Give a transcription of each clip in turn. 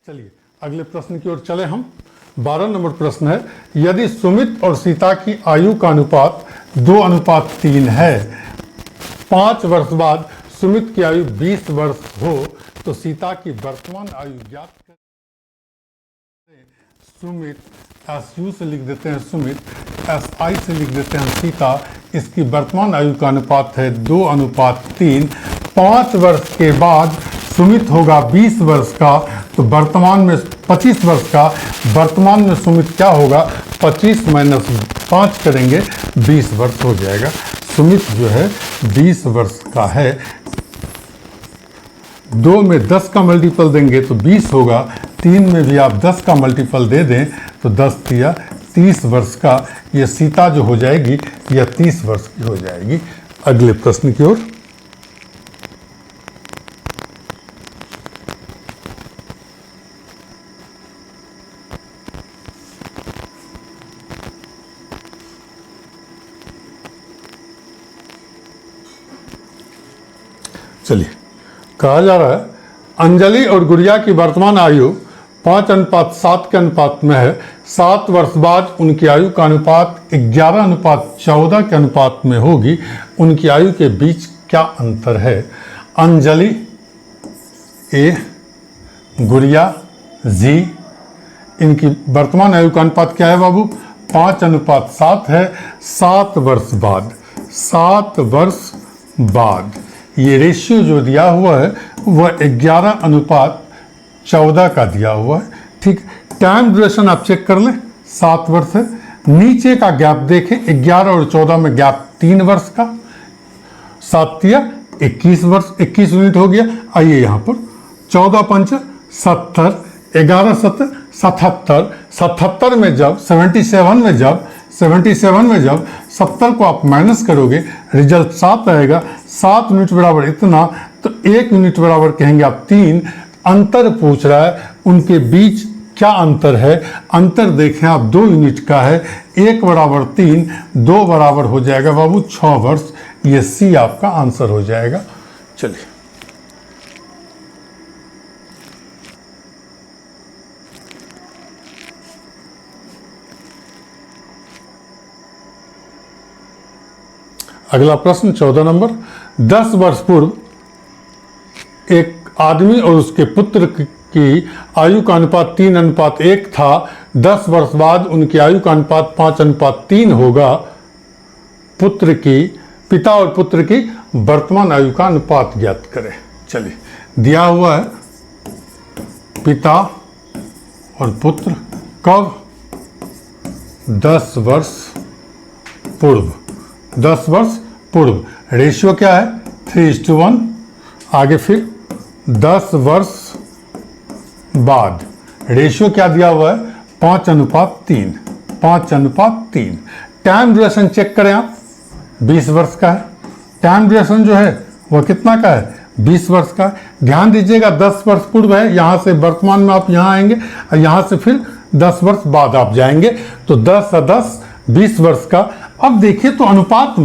चलिए अगले प्रश्न की ओर चले हम। 12 नंबर प्रश्न है, यदि सुमित और सीता की आयु का अनुपात 2:3 है, 5 वर्ष बाद सुमित की आयु 20 वर्ष हो तो सीता की वर्तमान आयु ज्ञात करें। सुमित SU से लिख देते हैं सुमित, SI से लिख देते हैं सीता। इसकी वर्तमान आयु का अनुपात है 2:3। 5 वर्ष के बाद सुमित होगा 20 वर्ष का, तो वर्तमान में 25 वर्ष का। वर्तमान में सुमित क्या होगा, 25 - 5 करेंगे 20 वर्ष हो जाएगा। सुमित जो है 20 वर्ष का है। 2 में 10 का मल्टीपल देंगे तो 20 होगा। 3 में भी आप 10 का मल्टीपल दे दें तो 10 दिया 30 वर्ष का। यह सीता जो हो जाएगी यह 30 वर्ष की हो जाएगी। अगले प्रश्न की ओर। चलिए, कहा जा रहा है अंजलि और गुड़िया की वर्तमान आयु 5:7 के अनुपात में है। 7 वर्ष बाद उनकी आयु का अनुपात 11:14 के अनुपात में होगी। उनकी आयु के बीच क्या अंतर है? अंजलि A, गुड़िया G, इनकी वर्तमान आयु का अनुपात क्या है बाबू? 5:7 है। 7 वर्ष बाद, 7 वर्ष बाद ये रेशियो जो दिया हुआ है वह 11:14 का दिया हुआ है। ठीक, टाइम ड्यूरेशन आप चेक कर लें, 7 वर्ष है। नीचे का गैप देखें, 11 और 14 में गैप 3 वर्ष का। 7 या 21 वर्ष, 21 यूनिट हो गया। आइए यहाँ पर 14 पंच 70, 11 7 77। 77 में जब 77 में जब 70 को आप माइनस करोगे रिजल्ट 7 आएगा। 7 यूनिट बराबर इतना, तो 1 यूनिट बराबर कहेंगे आप 3। अंतर पूछ रहा है, उनके बीच क्या अंतर है? अंतर देखें आप 2 यूनिट का है। 1 बराबर 3, 2 बराबर हो जाएगा बाबू 6 वर्ष। ये सी आपका आंसर हो जाएगा। चलिए अगला प्रश्न 14 नंबर। 10 वर्ष पूर्व एक आदमी और उसके पुत्र की आयु का अनुपात 3:1 था। 10 वर्ष बाद उनकी आयु का अनुपात 5:3 होगा। पिता और पुत्र की वर्तमान आयु का अनुपात ज्ञात करें। चलिए, दिया हुआ है पिता और पुत्र कब? 10 वर्ष पूर्व। 10 वर्ष पूर्व रेशियो क्या है? 3:1। आगे फिर 10 वर्ष बाद रेशियो क्या दिया हुआ है? 5:3। 5:3। टाइम ड्यूरेशन चेक करें आप, 20 वर्ष का है। टाइम ड्यूरेशन जो है वह कितना का है? 20 वर्ष का। ध्यान दीजिएगा 10 वर्ष पूर्व है, यहाँ से वर्तमान में आप यहाँ आएंगे और यहाँ से फिर 10 वर्ष बाद आप जाएंगे, तो 10 और 10 20 वर्ष का। अब देखिए तो अनुपात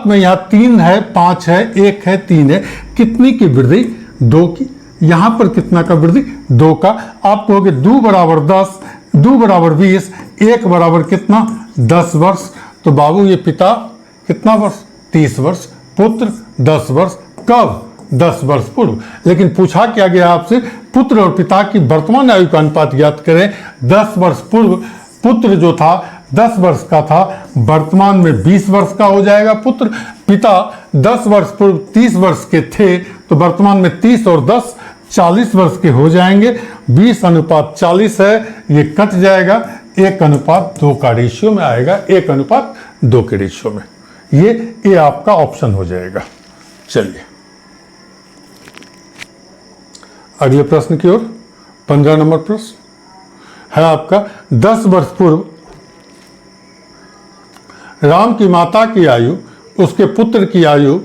में यहाँ 3 है, 5 है, 1 है, 3 है। कितनी की वृद्धि? 2 की। यहाँ पर कितना का वृद्धि? 2 का। आप कहोगे 2 बराबर 10, 2 बराबर 20, 1 बराबर कितना? 10 वर्ष। तो बाबू ये पिता कितना वर्ष? 30 वर्ष। पुत्र 10 वर्ष। कब? 10 वर्ष पूर्व। लेकिन पूछा क्या गया आपसे? पुत्र और पिता की वर्तमान आयु का अनुपात ज्ञात करें। 10 वर्ष पूर्व पुत्र जो था 10 वर्ष का था, वर्तमान में 20 वर्ष का हो जाएगा पुत्र। पिता 10 वर्ष पूर्व 30 वर्ष के थे, तो वर्तमान में 30 और 10 40 वर्ष के हो जाएंगे। 20:40 है, ये कट जाएगा। 1:2 का रेशियो में आएगा, 1:2 के रेशियो में। ये आपका ऑप्शन हो जाएगा। चलिए अगले प्रश्न की ओर। 15 नंबर प्रश्न है आपका। 10 वर्ष पूर्व राम की माता की आयु उसके पुत्र की आयु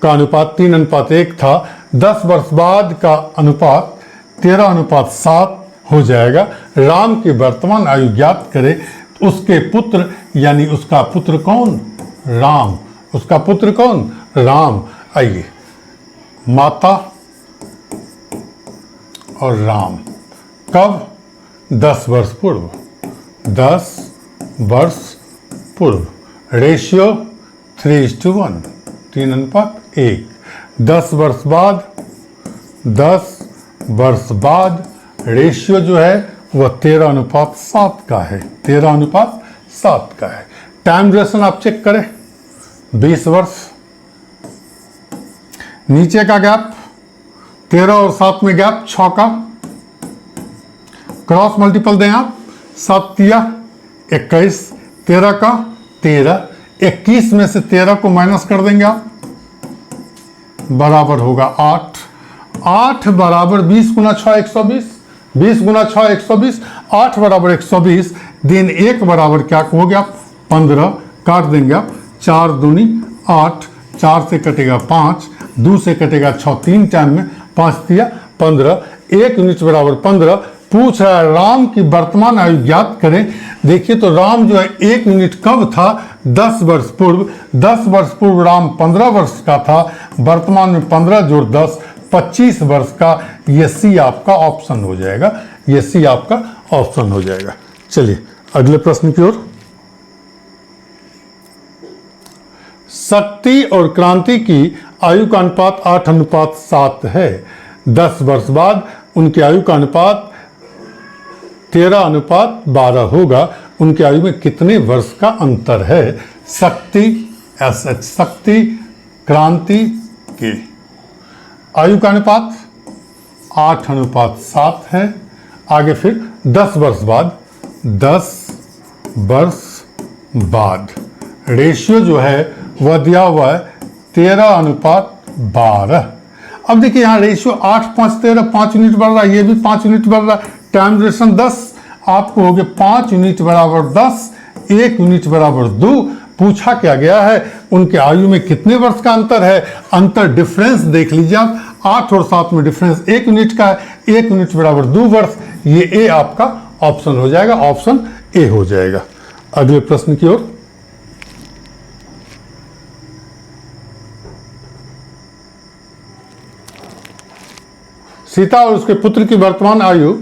का अनुपात 3:1 था। 10 वर्ष बाद का अनुपात 13:7 हो जाएगा। राम की वर्तमान आयु ज्ञात करें। उसके पुत्र यानी उसका पुत्र कौन? राम। उसका पुत्र कौन? राम। आइए, माता और राम, कब? 10 वर्ष पूर्व। 10 वर्ष पूर्व। रेशियो 3:1, 3:1। 10 वर्ष बाद, 10 वर्ष बाद रेशियो जो है वह 13:7 का है, 13:7 का है। टाइम ड्यूरेशन आप चेक करें, 20 वर्ष। नीचे का गैप 13 और 7 में गैप 6 का, क्रॉस मल्टीपल दें आप, 7 या 21, 13 का 13, 21 में से 13 को माइनस कर देंगे आप, बराबर होगा 8। 8 बराबर 20 गुना 6 120, 20 गुना 6 120, 8 बराबर 120। दिन 1 बराबर क्या हो गया? 15। काट देंगे आप, 4 दूनी 8, 4 से कटेगा 5, 2 से कटेगा 6, 3 टाइम में 5 दिया 15, 1 यूनिट बराबर 15। पूछ रहा है राम की वर्तमान आयु ज्ञात करें। देखिए तो राम जो है 1 यूनिट कब था? 10 वर्ष पूर्व। 10 वर्ष पूर्व राम 15 वर्ष का था, वर्तमान में 15 जोड़ 10 25 वर्ष का। ये सी आपका ऑप्शन हो जाएगा, ये सी आपका ऑप्शन हो जाएगा। चलिए अगले प्रश्न की ओर। शक्ति और क्रांति की आयु का अनुपात 8:7 है। 10 वर्ष बाद उनकी आयु का अनुपात 13:12 होगा। उनकी आयु में कितने वर्ष का अंतर है? शक्ति SH, शक्ति, क्रांति की आयु का अनुपात 8:7 है। आगे फिर 10 वर्ष बाद, 10 वर्ष बाद रेशियो जो है वह दिया हुआ है 13:12। अब देखिए यहाँ रेशियो 8, 5, 13, 5 यूनिट बढ़ रहा है, ये भी 5 यूनिट बढ़ रहा है। टाइम ड्यूरेशन 10, आपको हो गया 5 यूनिट बराबर 10, 1 यूनिट बराबर 2। पूछा क्या गया है? उनके आयु में कितने वर्ष का अंतर है? अंतर डिफरेंस देख लीजिए आप, 8 और 7 में डिफरेंस 1 यूनिट का है, 1 यूनिट बराबर 2 वर्ष। ये ए आपका ऑप्शन हो जाएगा, ऑप्शन ए हो जाएगा। अगले प्रश्न की ओर। सीता और उसके पुत्र की वर्तमान आयु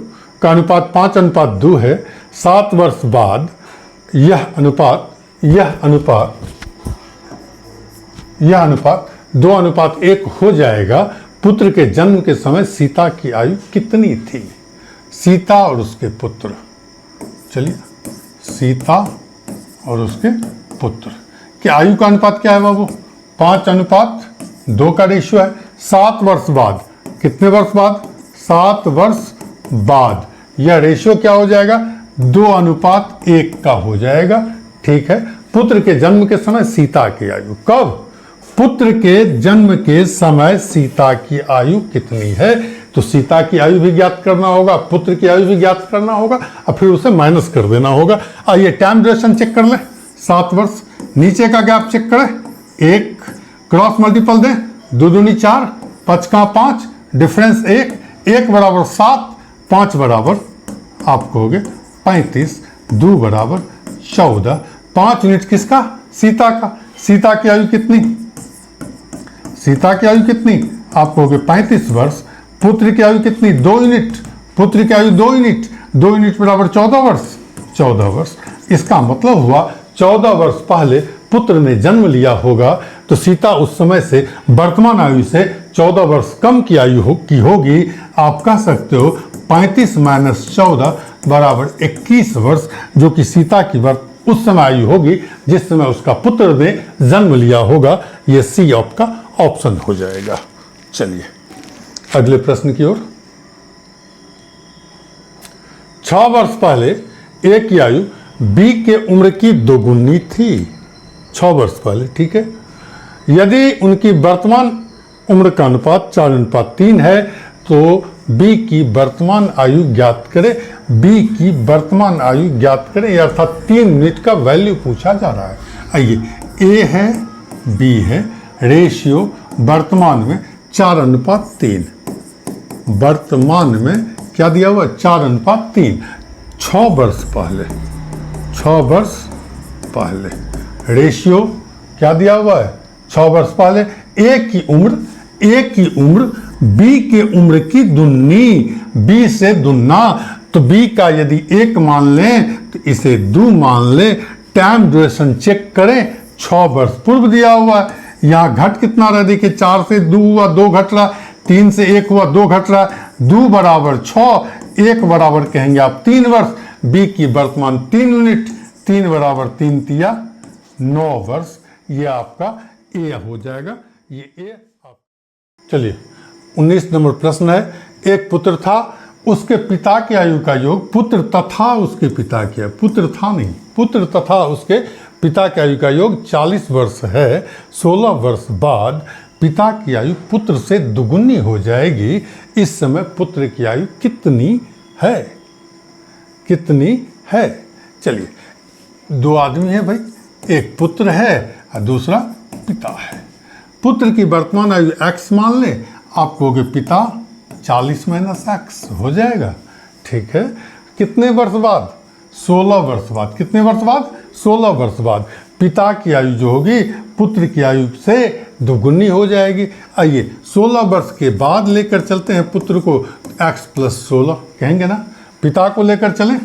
का अनुपात 5:2 है। 7 वर्ष बाद यह अनुपात 2:1 हो जाएगा। पुत्र के जन्म के समय सीता की आयु कितनी थी? सीता और उसके पुत्र, चलिए सीता और उसके पुत्र की आयु का अनुपात क्या है बाबू? 5:2 का रेशियो है। 7 वर्ष बाद, कितने वर्ष बाद? 7 वर्ष बाद यह रेशियो क्या हो जाएगा? 2:1 का हो जाएगा। ठीक है। पुत्र के जन्म के समय सीता की आयु, कब? पुत्र के जन्म के समय सीता की आयु कितनी है? तो सीता की आयु भी ज्ञात करना होगा, पुत्र की आयु भी ज्ञात करना होगा और फिर उसे माइनस कर देना होगा। आइए टाइम ड्यूरेशन चेक कर लें, 7 वर्ष। नीचे का गैप चेक करें, 1, क्रॉस मल्टीपल दें, 2 दूनी 4, 5 का 5, डिफरेंस 1, 1 बराबर 7, 5 बराबर आपको हो गए 35, 2 बराबर 14। 5 यूनिट किसका? सीता का। सीता की आयु कितनी? सीता की आयु कितनी? आपको हो गए 35 वर्ष। पुत्र की आयु कितनी? 2 यूनिट। पुत्र की आयु 2 यूनिट, 2 यूनिट बराबर 14 वर्ष, 14 वर्ष। इसका मतलब हुआ 14 वर्ष पहले पुत्र ने जन्म लिया होगा, तो सीता उस समय से वर्तमान आयु से 14 वर्ष कम की आयु की होगी। आप कह सकते हो 35 माइनस 14 बराबर 21 वर्ष, जो कि सीता की उस समय आयु होगी जिस समय उसका पुत्र ने जन्म लिया होगा। ये सी आपका ऑप्शन हो जाएगा। चलिए अगले प्रश्न की ओर। 6 वर्ष पहले ए की आयु बी के उम्र की दोगुनी थी। 6 वर्ष पहले, ठीक है। यदि उनकी वर्तमान उम्र का अनुपात 4:3 है तो बी की वर्तमान आयु ज्ञात करें। बी की वर्तमान आयु ज्ञात करें, अर्थात 3 यूनिट का वैल्यू पूछा जा रहा है। आइए, ए है, बी है, रेशियो वर्तमान में 4:3। वर्तमान में क्या दिया हुआ? 4:3। 6 वर्ष पहले, 6 वर्ष पहले रेशियो क्या दिया हुआ है? 6 वर्ष पहले ए की उम्र बी के उम्र की दुन्नी, बी से दुन्ना। तो बी का यदि 1 मान लें तो इसे 2 मान लें। टाइम ड्यूरेशन चेक करें, 6 वर्ष पूर्व दिया हुआ है। यहाँ घट कितना रहा, देखिए 4 से 2 हुआ, 2 घट रहा, 3 से 1 हुआ, 2 घट रहा, 2 बराबर 6, 1 बराबर कहेंगे आप 3 वर्ष। बी की वर्तमान 3 यूनिट, 3 बराबर 3 तिया 9 वर्ष। ये आपका ए हो जाएगा, ये ए। चलिए 19 नंबर प्रश्न है, एक पुत्र था, उसके पिता की आयु का योग, पुत्र तथा उसके पिता की, पुत्र था नहीं, पुत्र तथा उसके पिता की आयु का योग 40 वर्ष है। 16 वर्ष बाद पिता की आयु पुत्र से दुगुनी हो जाएगी। इस समय पुत्र की आयु कितनी है, कितनी है? चलिए, 2 आदमी है भाई, एक पुत्र है और दूसरा पिता है। पुत्र की वर्तमान आयु x मान लें, आप कहोगे पिता 40 माइनस x हो जाएगा, ठीक है। कितने वर्ष बाद? 16 वर्ष बाद। कितने वर्ष बाद? 16 वर्ष बाद पिता की आयु जो होगी पुत्र की आयु से दुगुनी हो जाएगी। आइए 16 वर्ष के बाद लेकर चलते हैं पुत्र को, x प्लस 16 कहेंगे ना। पिता को लेकर चलें,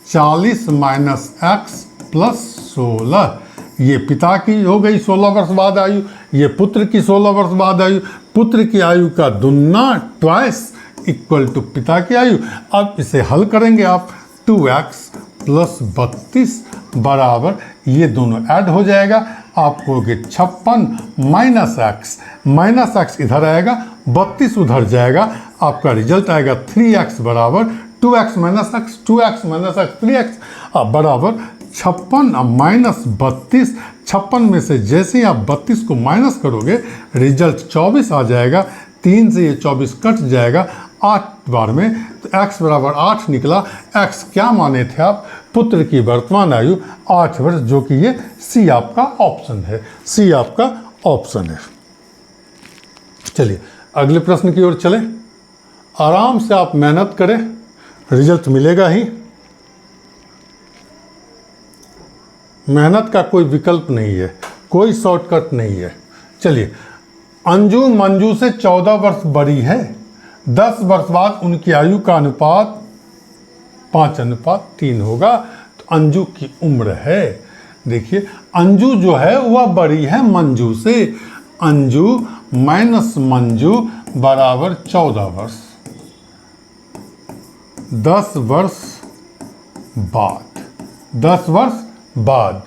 40 माइनस x प्लस 16, ये पिता की हो गई 16 वर्ष बाद आयु, ये पुत्र की 16 वर्ष बाद आयु। पुत्र की आयु का दुगना ट्वाइस इक्वल टू पिता की आयु। अब इसे हल करेंगे आप, 2x प्लस 32 बराबर, ये दोनों ऐड हो जाएगा, आप कहोगे 56 माइनस एक्स इधर आएगा, 32 उधर जाएगा, आपका रिजल्ट आएगा 3x बराबर 2x minus x, 2x minus x 3x बराबर 56 माइनस 32। 56 में से जैसे ही आप 32 को माइनस करोगे रिजल्ट 24 आ जाएगा। 3 से ये 24 कट जाएगा 8 बार में, तो x बराबर 8 निकला। x क्या माने थे आप? पुत्र की वर्तमान आयु 8 वर्ष, जो कि ये सी आपका ऑप्शन है, सी आपका ऑप्शन है। चलिए अगले प्रश्न की ओर चलें। आराम से आप मेहनत करें, रिजल्ट मिलेगा ही। मेहनत का कोई विकल्प नहीं है, कोई शॉर्टकट नहीं है। चलिए, अंजू मंजू से 14 वर्ष बड़ी है। 10 वर्ष बाद उनकी आयु का अनुपात 5:3 होगा। तो अंजू की उम्र है, देखिए अंजू जो है वह बड़ी है मंजू से। अंजू माइनस मंजू बराबर 14 वर्ष। 10 वर्ष बाद, 10 वर्ष बाद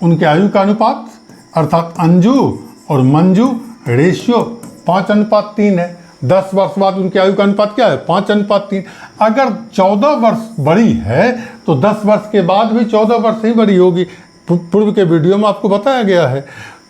उनके आयु का अनुपात, अर्थात अंजू और मंजू रेशियो 5:3 है। 10 वर्ष बाद उनकी आयु का अनुपात क्या है? 5:3। अगर 14 वर्ष बड़ी है तो 10 वर्ष के बाद भी 14 वर्ष ही बड़ी होगी, पूर्व के वीडियो में आपको बताया गया है।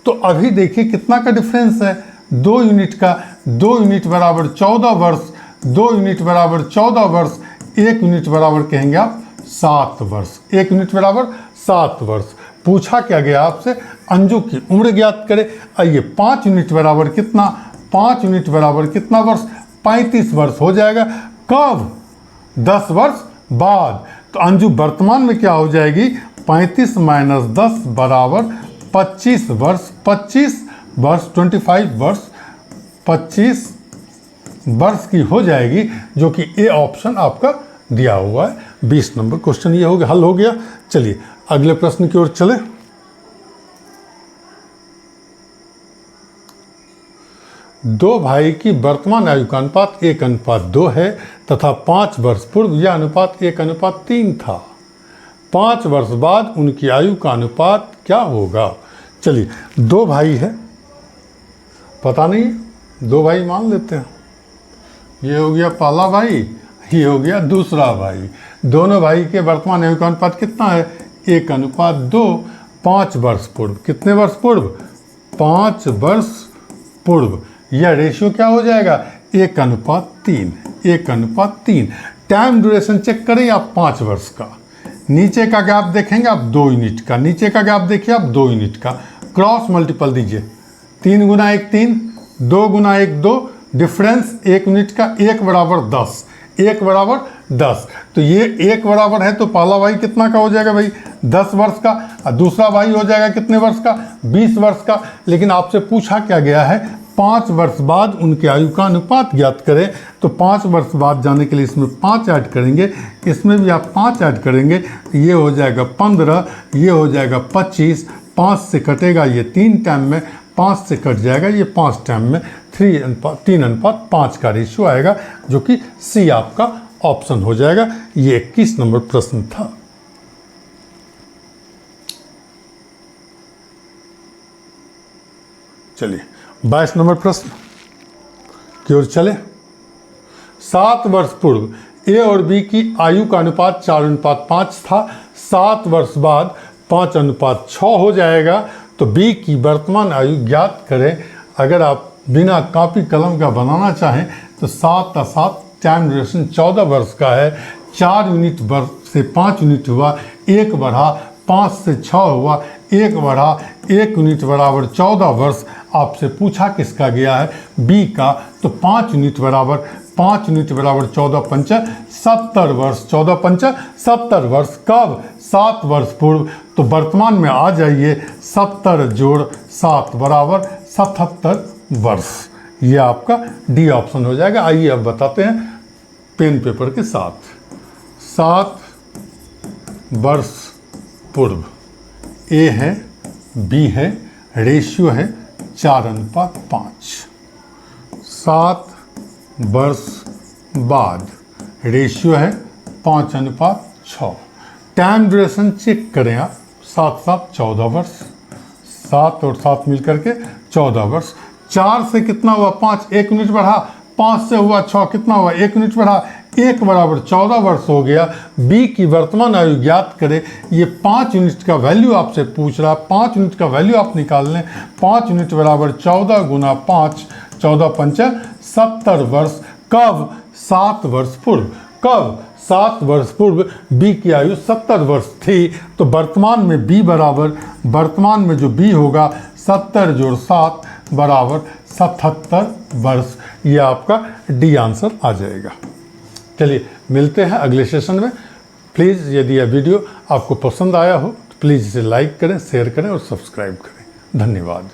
तो अभी देखिए कितना का डिफरेंस है, 2 यूनिट का। 2 यूनिट बराबर 14 वर्ष, 2 यूनिट बराबर 14 वर्ष, 1 यूनिट बराबर कहेंगे आप 7 वर्ष। 1 यूनिट बराबर 7 वर्ष। पूछा क्या गया आपसे? अंजू की उम्र ज्ञात करें। आइए 5 यूनिट बराबर कितना? 5 यूनिट बराबर कितना वर्ष? 35 वर्ष हो जाएगा। कब? 10 वर्ष बाद। तो अंजू वर्तमान में क्या हो जाएगी? 35 माइनस 10 बराबर 25 वर्ष। 25 वर्ष 25 वर्ष 25 वर्ष की हो जाएगी, जो कि ए ऑप्शन आपका दिया हुआ है। 20 नंबर क्वेश्चन ये हो गया, हल हो गया। चलिए अगले प्रश्न की ओर चले। दो भाई की वर्तमान आयु का अनुपात 1:2 है तथा 5 वर्ष पूर्व यह अनुपात 1:3 था। 5 वर्ष बाद उनकी आयु का अनुपात क्या होगा? चलिए, 2 भाई है, पता नहीं, 2 भाई मान लेते हैं। ये हो गया पहला भाई, ये हो गया दूसरा भाई। दोनों भाई के वर्तमान आयु का अनुपात कितना है? 1:2। 5 वर्ष पूर्व, कितने वर्ष पूर्व? 5 वर्ष पूर्व। यह रेशियो क्या हो जाएगा? 1:3। 1:3। टाइम ड्यूरेशन चेक करें आप 5 वर्ष का। नीचे का गैप देखेंगे आप 2 यूनिट का, नीचे का गैप देखिए आप 2 यूनिट का। क्रॉस मल्टीपल दीजिए, 3 गुना 1 3, 2 गुना 1 2, डिफरेंस 1 यूनिट का। 1 बराबर 10, 1 बराबर 10। तो ये 1 बराबर है तो पहला भाई कितना का हो जाएगा भाई? 10 वर्ष का। और दूसरा भाई हो जाएगा कितने वर्ष का? 20 वर्ष का। लेकिन आपसे पूछा क्या गया है? 5 वर्ष बाद उनके आयु का अनुपात ज्ञात करें। तो 5 वर्ष बाद जाने के लिए इसमें 5 ऐड करेंगे, इसमें भी आप 5 ऐड करेंगे, ये हो जाएगा 15, ये हो जाएगा 25, 5 से कटेगा ये 3 टाइम में, 5 से कट जाएगा ये 5 टाइम में, 3:5 का रेशियो आएगा, जो कि सी आपका ऑप्शन हो जाएगा। ये 21 नंबर प्रश्न था। चलिए 22 नंबर प्रश्न की ओर चले। 7 वर्ष पूर्व ए और बी की आयु का अनुपात 4:5 था। 7 वर्ष बाद 5:6 हो जाएगा। तो बी की वर्तमान आयु ज्ञात करें। अगर आप बिना कॉपी कलम का बनाना चाहें तो 7 का 7 टाइम ड्यूरेशन 14 वर्ष का है। 4 यूनिट वर्ष से 5 यूनिट हुआ, 1 बढ़ा, 5 से 6 हुआ, 1 बढ़ा, 1 यूनिट बराबर 14 वर्ष। आपसे पूछा किसका गया है, बी का। तो 5 यूनिट बराबर 14 पंचा 70 वर्ष, 14 पंचा 70 वर्ष। कब? 7 वर्ष पूर्व। तो वर्तमान में आ जाइए, 70 जोड़ 7 बराबर 77 वर्ष। ये आपका डी ऑप्शन हो जाएगा। आइए अब बताते हैं पेन पेपर के साथ। 7 वर्ष पूर्व ए है, बी है, रेशियो है 4:5। 7 वर्ष बाद रेशियो है 5:6। टाइम ड्यूरेशन चेक करें आप, 7 14 वर्ष, 7 और 7 मिलकर के 14 वर्ष। 4 से कितना हुआ 5, 1 यूनिट बढ़ा, 5 से हुआ 6, कितना हुआ 1 यूनिट बढ़ा, 1 बराबर 14 वर्ष हो गया। बी की वर्तमान आयु ज्ञात करें। ये 5 यूनिट का वैल्यू आपसे पूछ रहा है, 5 यूनिट का वैल्यू आप निकाल लें। 5 यूनिट बराबर 14 गुना 5, 14 पंचा 70 वर्ष। कब? 7 वर्ष पूर्व। कब? 7 वर्ष पूर्व बी की आयु 70 वर्ष थी। तो वर्तमान में बी बराबर, वर्तमान में जो बी होगा 70 जोड़ 7 बराबर 77 वर्ष। ये आपका डी आंसर आ जाएगा। चलिए मिलते हैं अगले सेशन में। प्लीज़ यदि यह वीडियो आपको पसंद आया हो तो प्लीज़ इसे लाइक करें, शेयर करें और सब्सक्राइब करें। धन्यवाद।